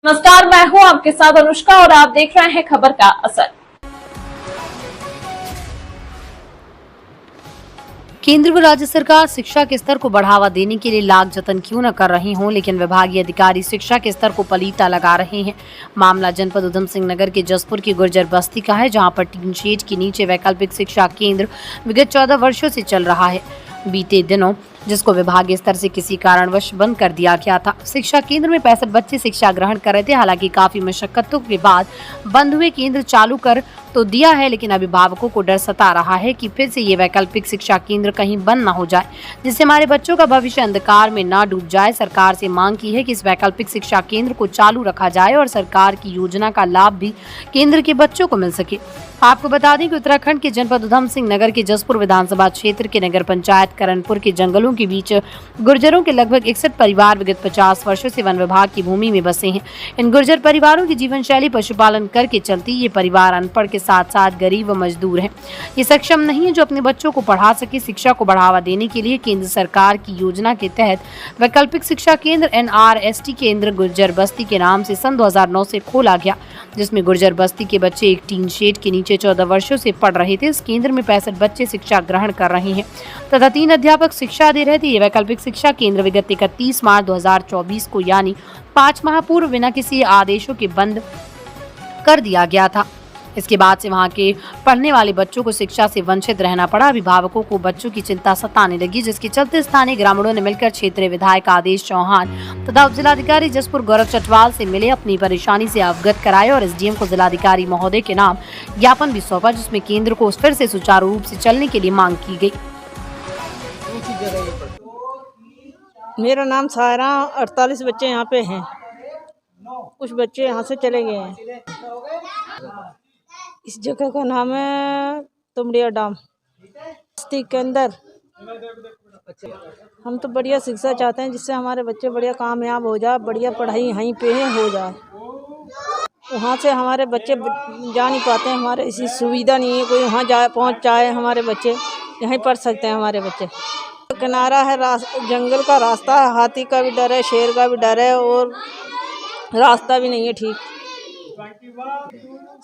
नमस्कार, मैं हूं आपके साथ अनुष्का और आप देख रहे हैं खबर का असर। केंद्र व राज्य सरकार शिक्षा के स्तर को बढ़ावा देने के लिए लाख जतन क्यों न कर रही हों, लेकिन विभागीय अधिकारी शिक्षा के स्तर को पलीता लगा रहे हैं। मामला जनपद उधम सिंह नगर के जसपुर की गुर्जर बस्ती का है, जहां पर टीन शेड के नीचे वैकल्पिक शिक्षा केंद्र विगत 14 वर्षों से चल रहा है। बीते दिनों जिसको विभागीय स्तर से किसी कारणवश बंद कर दिया गया था। शिक्षा केंद्र में 65 बच्चे शिक्षा ग्रहण कर रहे थे। हालांकि काफी मशक्कतों के बाद बंद हुए केंद्र चालू कर तो दिया है, लेकिन अभिभावकों को डर सता रहा है कि फिर से ये वैकल्पिक शिक्षा केंद्र कहीं बंद न हो जाए, जिससे हमारे बच्चों का भविष्य अंधकार में न डूब जाए। सरकार से मांग की है कि इस वैकल्पिक शिक्षा केंद्र को चालू रखा जाए और सरकार की योजना का लाभ भी केंद्र के बच्चों को मिल सके। आपको बता दें कि उत्तराखंड के जनपद उधम सिंह नगर के जसपुर विधानसभा क्षेत्र के नगर पंचायत करणपुर के जंगलों के बीच गुर्जरों के लगभग 61 परिवार विगत 50 वर्षों से वन विभाग की भूमि में बसे हैं। इन गुर्जर परिवारों की जीवन शैली पशुपालन करके चलती। ये परिवार अनपढ़ के साथ साथ गरीब व मजदूर हैं। ये सक्षम नहीं है जो अपने बच्चों को पढ़ा सके। शिक्षा को बढ़ावा देने के लिए केंद्र सरकार की योजना के तहत वैकल्पिक शिक्षा केंद्र NRST केंद्र गुर्जर बस्ती के नाम से सन 2009 से खोला गया, जिसमें गुर्जर बस्ती के बच्चे एक टीन शेड के नीचे 14 वर्षों से पढ़ रहे थे। इस केंद्र में 65 बच्चे शिक्षा ग्रहण कर रहे हैं तथा 3 अध्यापक शिक्षा दे रहे थे। ये वैकल्पिक शिक्षा केंद्र विगत 31 मार्च 2024 को यानी 5 माह पूर्व बिना किसी आदेशों के बंद कर दिया गया था। इसके बाद से वहां के पढ़ने वाले बच्चों को शिक्षा से वंचित रहना पड़ा। अभिभावकों को बच्चों की चिंता सताने लगी, जिसके चलते स्थानीय ग्रामीणों ने मिलकर क्षेत्रीय विधायक आदेश चौहान तथा उप जिलाधिकारी जसपुर गौरव चटवाल से मिले, अपनी परेशानी से अवगत कराए और SDM को जिलाधिकारी महोदय के नाम ज्ञापन भी सौंपा, जिसमें केंद्र को फिर से सुचारू रूप से चलने के लिए मांग की गई। मेरा नाम सायरा, 48 बच्चे यहाँ पे हैं। कुछ बच्चे यहाँ से चले गए हैं। इस जगह का नाम है तुमड़िया डाम बस्ती के अंदर। हम तो बढ़िया शिक्षा चाहते हैं, जिससे हमारे बच्चे बढ़िया कामयाब हो जाए, बढ़िया पढ़ाई यहीं पे हो जाए। वहाँ से हमारे बच्चे जा नहीं पाते हैं, हमारे ऐसी सुविधा नहीं है कोई वहाँ जा पहुँच जाए। हमारे बच्चे यहीं पढ़ सकते हैं। हमारे बच्चे किनारा है, जंगल का रास्ता है, हाथी का भी डर है, शेर का भी डर है और रास्ता भी नहीं है ठीक।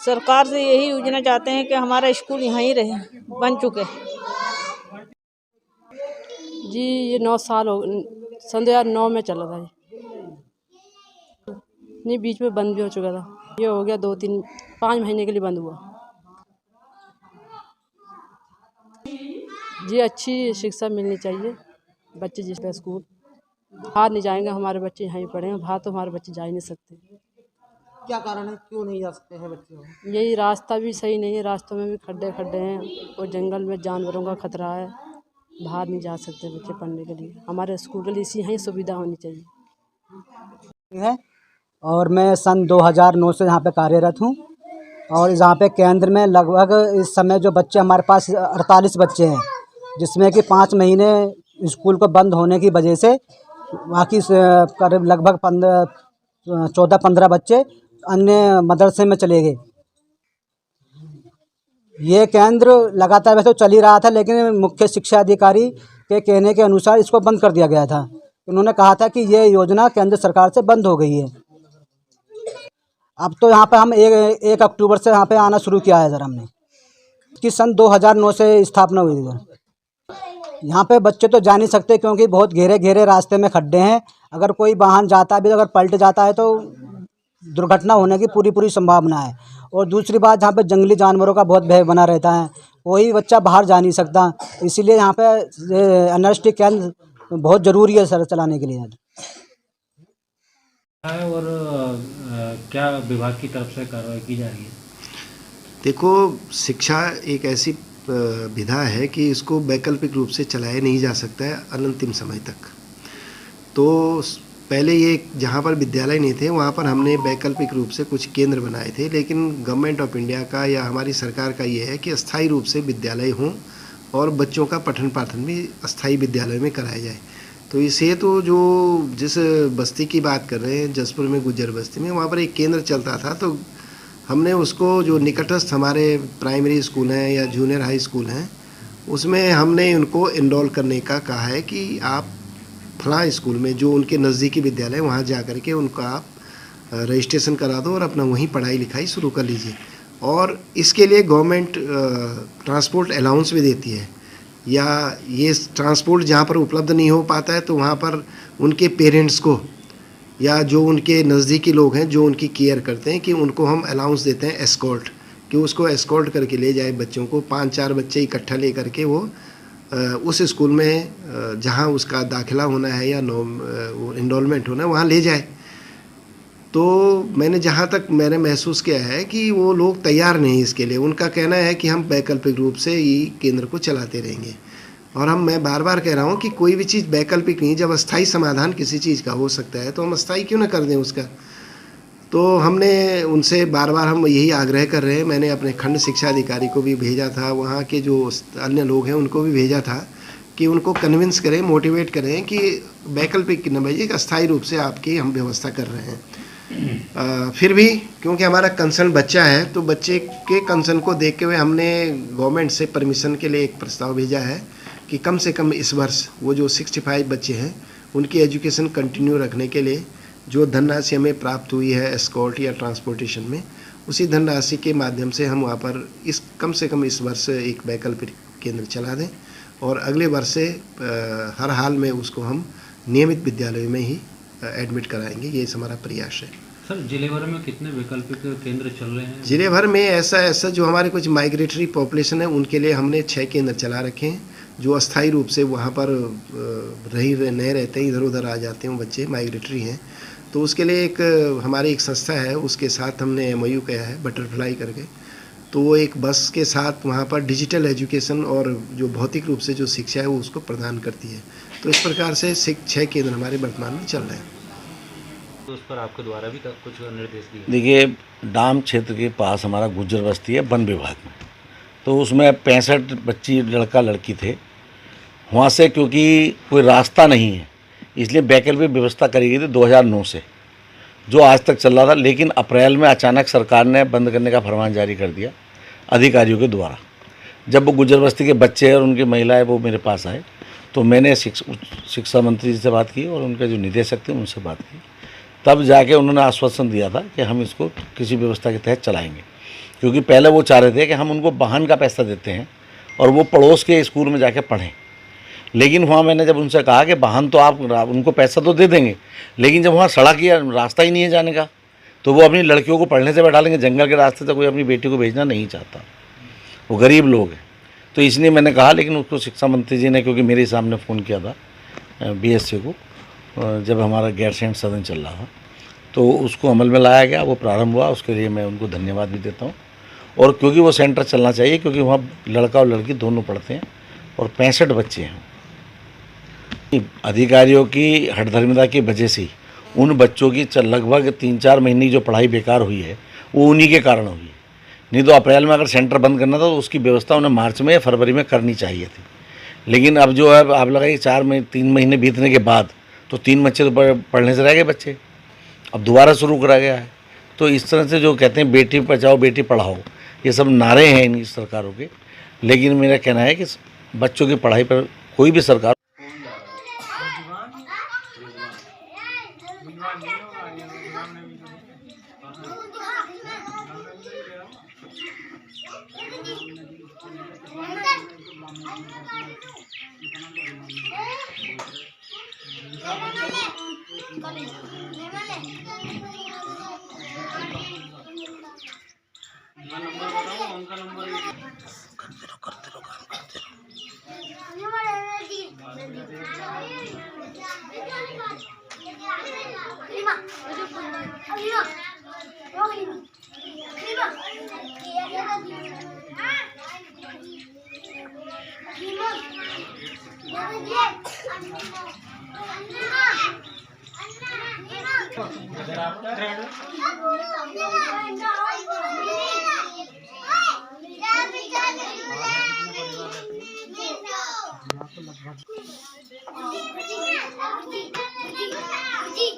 सरकार से यही योजना चाहते हैं कि हमारा स्कूल यहाँ ही रहे, बन चुके। जी ये 9 साल हो सन 2009 में चला था नहीं, बीच में बंद भी हो चुका था। ये हो गया 2-3-5 महीने के लिए बंद हुआ। जी अच्छी शिक्षा मिलनी चाहिए। बच्चे जिस तरह स्कूल बाहर नहीं जाएंगे, हमारे बच्चे यहीं पढ़ेंगे। बाहर तो हमारे बच्चे जा ही नहीं सकते। क्या कारण है, क्यों नहीं जा सकते हैं बच्चे? यही रास्ता भी सही नहीं है, रास्तों में भी खड्डे हैं और जंगल में जानवरों का खतरा है। बाहर नहीं जा सकते बच्चे पढ़ने के लिए। हमारे स्कूल के लिए इसी यहीं सुविधा होनी चाहिए है। और मैं सन 2009 से यहाँ पे कार्यरत हूँ और यहाँ पे केंद्र में लगभग इस समय जो बच्चे हमारे पास 48 बच्चे हैं, जिसमें कि 5 महीने स्कूल को बंद होने की वजह से बाकी करीब लगभग 14-15 बच्चे अन्य मदरसे में चले गए। ये केंद्र लगातार वैसे तो चल ही रहा था, लेकिन मुख्य शिक्षा अधिकारी के कहने के अनुसार इसको बंद कर दिया गया था। उन्होंने कहा था कि ये योजना केंद्र सरकार से बंद हो गई है। अब तो यहाँ पे हम 1 अक्टूबर से यहाँ पे आना शुरू किया है। सर हमने कि सन 2009 से स्थापना हुई थी। यहाँ पे बच्चे तो जा नहीं सकते क्योंकि बहुत घेरे रास्ते में खड्डे हैं। अगर कोई वाहन जाता भी, अगर पलट जाता है तो दुर्घटना होने की पूरी संभावना है। और दूसरी बात, यहाँ पे जंगली जानवरों का बहुत भय बना रहता है, कोई बच्चा बाहर जा नहीं सकता। इसीलिए यहाँ पे NRST केंद्र बहुत ज़रूरी है सर चलाने के लिए। और क्या विभाग की तरफ से कार्रवाई की जा रही है? देखो, शिक्षा एक ऐसी विधा है कि इसको वैकल्पिक रूप से चलाया नहीं जा सकता है अनंतिम समय तक। तो पहले ये जहाँ पर विद्यालय नहीं थे वहाँ पर हमने वैकल्पिक रूप से कुछ केंद्र बनाए थे, लेकिन गवर्नमेंट ऑफ इंडिया का या हमारी सरकार का ये है कि अस्थायी रूप से विद्यालय हों और बच्चों का पठन पाठन भी अस्थायी विद्यालय में कराया जाए। तो इसे तो जो जिस बस्ती की बात कर रहे हैं, जसपुर में गुज्जर बस्ती में, वहाँ पर एक केंद्र चलता था। तो हमने उसको जो निकटस्थ हमारे प्राइमरी स्कूल हैं या जूनियर हाई स्कूल हैं, उसमें हमने उनको इनरोल करने का कहा है कि आप फलां स्कूल में जो उनके नज़दीकी विद्यालय वहाँ जा कर के उनका आप रजिस्ट्रेशन करा दो और अपना वहीं पढ़ाई लिखाई शुरू कर लीजिए। और इसके लिए गवर्नमेंट ट्रांसपोर्ट अलाउंस भी देती है, या ये ट्रांसपोर्ट जहाँ पर उपलब्ध नहीं हो पाता है तो वहाँ पर उनके पेरेंट्स को या जो उनके नज़दीकी लोग हैं जो उनकी केयर करते हैं कि उनको हम अलाउंस देते हैं एस्कॉर्ट, कि उसको एस्कॉर्ट करके ले जाए बच्चों को। 5-4 बच्चे इकट्ठा ले करके वो उस स्कूल में जहाँ उसका दाखिला होना है या इनरोलमेंट होना है वहाँ ले जाए। तो मैंने जहाँ तक मैंने महसूस किया है कि वो लोग तैयार नहीं इसके लिए। उनका कहना है कि हम वैकल्पिक रूप से ही केंद्र को चलाते रहेंगे। और मैं बार बार कह रहा हूँ कि कोई भी चीज़ वैकल्पिक नहीं, जब अस्थाई समाधान किसी चीज़ का हो सकता है तो हम अस्थाई क्यों ना कर दें उसका। तो हमने उनसे बार बार हम यही आग्रह कर रहे हैं। मैंने अपने खंड शिक्षा अधिकारी को भी भेजा था, वहाँ के जो अन्य लोग हैं उनको भी भेजा था कि उनको कन्विंस करें, मोटिवेट करें कि वैकल्पिक न भेजिए, अस्थायी रूप से आपकी हम व्यवस्था कर रहे हैं। फिर भी क्योंकि हमारा कंसर्न बच्चा है तो बच्चे के कंसर्न को देखते हुए हमने गवर्नमेंट से परमिशन के लिए एक प्रस्ताव भेजा है कि कम से कम इस वर्ष वो जो 65 बच्चे हैं उनकी एजुकेशन कंटिन्यू रखने के लिए जो धनराशि हमें प्राप्त हुई है एस्कॉर्ट या ट्रांसपोर्टेशन में, उसी धनराशि के माध्यम से हम वहाँ पर कम से कम इस वर्ष एक वैकल्पिक केंद्र चला दें और अगले वर्ष से हर हाल में उसको हम नियमित विद्यालय में ही एडमिट कराएंगे। ये हमारा प्रयास है। सर, जिले भर में कितने वैकल्पिक केंद्र चल रहे हैं? जिले भर में ऐसा जो हमारे कुछ माइग्रेटरी पॉपुलेशन है उनके लिए हमने 6 केंद्र चला रखे हैं, जो अस्थायी रूप से वहाँ पर नहीं रहते हैं, इधर उधर आ जाते हैं बच्चे, माइग्रेटरी हैं। तो उसके लिए हमारी एक संस्था है, उसके साथ हमने MOU किया है बटरफ्लाई करके। तो वो एक बस के साथ वहाँ पर डिजिटल एजुकेशन और जो भौतिक रूप से जो शिक्षा है वो उसको प्रदान करती है। तो इस प्रकार से 6 केंद्र हमारे वर्तमान में चल रहे हैं। तो उस पर आपके द्वारा भी कुछ निर्देश दिए? देखिए, डाम क्षेत्र के पास हमारा गुज्जर बस्ती है वन विभाग में, तो उसमें 65 बच्ची लड़का लड़की थे। वहाँ से क्योंकि कोई रास्ता नहीं है इसलिए वैकल्पिक व्यवस्था करी गई थी 2009 से, जो आज तक चल रहा था। लेकिन अप्रैल में अचानक सरकार ने बंद करने का फरमान जारी कर दिया अधिकारियों के द्वारा। जब वो गुज्जर बस्ती के बच्चे और उनकी महिलाएं वो मेरे पास आए तो मैंने शिक्षा मंत्री जी से बात की और उनके जो निदेशक थे उनसे बात की। तब जाके उन्होंने आश्वासन दिया था कि हम इसको किसी व्यवस्था के तहत चलाएंगे, क्योंकि पहले वो चाह रहे थे कि हम उनको वाहन का पैसा देते हैं और वो पड़ोस के स्कूल में जाके पढ़ें। लेकिन वहाँ मैंने जब उनसे कहा कि वाहन तो आप उनको पैसा तो दे देंगे, लेकिन जब वहाँ सड़क या रास्ता ही नहीं है जाने का तो वो अपनी लड़कियों को पढ़ने से बैठा लेंगे। जंगल के रास्ते से कोई अपनी बेटी को भेजना नहीं चाहता, वो गरीब लोग हैं। तो इसलिए मैंने कहा, लेकिन उसको शिक्षा मंत्री जी ने क्योंकि मेरे सामने फ़ोन किया था BSC को, जब हमारा गैरसैंण सदन चल रहा था, तो उसको अमल में लाया गया, वो प्रारंभ हुआ। उसके लिए मैं उनको धन्यवाद भी देता हूँ। और क्योंकि वो सेंटर चलना चाहिए, क्योंकि वहाँ लड़का और लड़की दोनों पढ़ते हैं और 65 बच्चे हैं। अधिकारियों की हठधर्मिता की वजह से उन बच्चों की लगभग 3-4 महीने की जो पढ़ाई बेकार हुई है वो उन्हीं के कारण हुई है। नहीं तो अप्रैल में अगर सेंटर बंद करना था तो उसकी व्यवस्था उन्हें मार्च में या फरवरी में करनी चाहिए थी। लेकिन अब जो है आप लगाइए 3 महीने बीतने के बाद तो 3 बच्चे तो पढ़ने से रह गए बच्चे, अब दोबारा शुरू करा गया है। तो इस तरह से जो कहते हैं बेटी बचाओ बेटी पढ़ाओ, ये सब नारे हैं इन सरकारों के। लेकिन मेरा कहना है कि बच्चों की पढ़ाई पर कोई भी सरकार जी